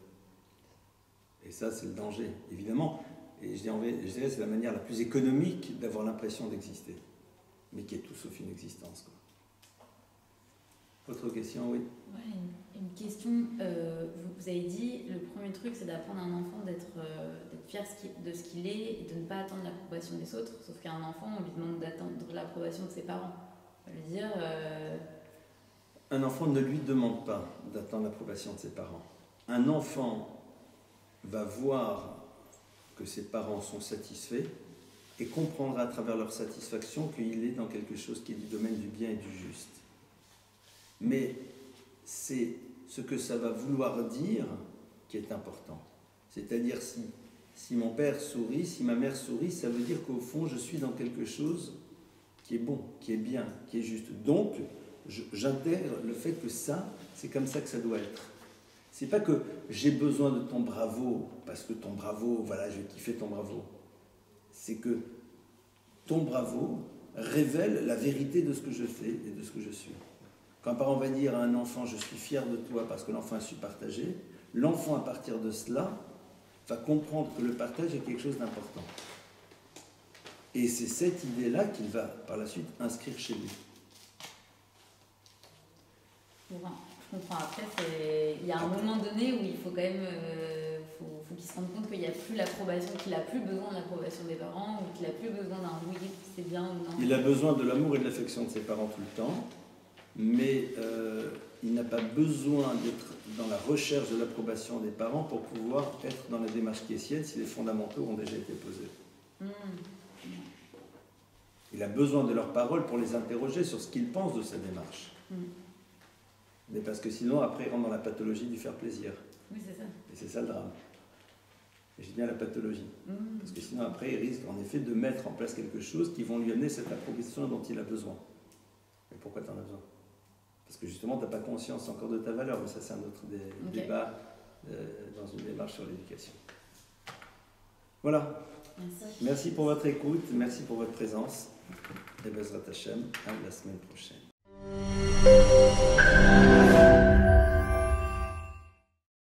Et ça, c'est le danger, évidemment. Et je dirais que c'est la manière la plus économique d'avoir l'impression d'exister, mais qui est tout sauf une existence, quoi. Autre question, oui. Ouais, une question. Vous avez dit, le premier truc, c'est d'apprendre à un enfant d'être fier de ce qu'il est et de ne pas attendre l'approbation des autres. Sauf qu'à un enfant, on lui demande d'attendre l'approbation de ses parents. On va lui dire... Un enfant ne lui demande pas d'attendre l'approbation de ses parents. Un enfant va voir que ses parents sont satisfaits et comprendra à travers leur satisfaction qu'il est dans quelque chose qui est du domaine du bien et du juste. Mais c'est ce que ça va vouloir dire qui est important. C'est-à-dire si mon père sourit, si ma mère sourit, ça veut dire qu'au fond, je suis dans quelque chose qui est bon, qui est bien, qui est juste. Donc, j'intègre le fait que ça, c'est comme ça que ça doit être. C'est pas que j'ai besoin de ton bravo, parce que ton bravo, voilà, je vais kiffer ton bravo. C'est que ton bravo révèle la vérité de ce que je fais et de ce que je suis. Quand un parent va dire à un enfant « je suis fier de toi » parce que l'enfant a su partager, l'enfant, à partir de cela, va comprendre que le partage est quelque chose d'important. Et c'est cette idée-là qu'il va, par la suite, inscrire chez lui. Bon, je comprends. Après, il y a un moment donné où il faut quand même faut qu'il se rende compte qu'il n'y a plus l'approbation, qu'il n'a plus besoin de l'approbation des parents, ou qu'il n'a plus besoin d'un oui, c'est bien ou non. Il a besoin de l'amour et de l'affection de ses parents tout le temps, mais il n'a pas besoin d'être dans la recherche de l'approbation des parents pour pouvoir être dans la démarche qui est sienne si les fondamentaux ont déjà été posés. Il a besoin de leurs paroles pour les interroger sur ce qu'ils pensent de sa démarche. Mais parce que sinon, après, il rentre dans la pathologie du faire plaisir. Oui, c'est ça. Et c'est ça le drame. Et j'ai bien la pathologie. Parce que sinon, après, il risque en effet de mettre en place quelque chose qui vont lui amener cette approbation dont il a besoin. pourquoi tu en as besoin. Parce que justement, tu n'as pas conscience encore de ta valeur, mais ça c'est un autre débat dans une démarche sur l'éducation. Voilà. Merci pour votre écoute, merci pour votre présence. Et Bezrat Hashem, à la semaine prochaine.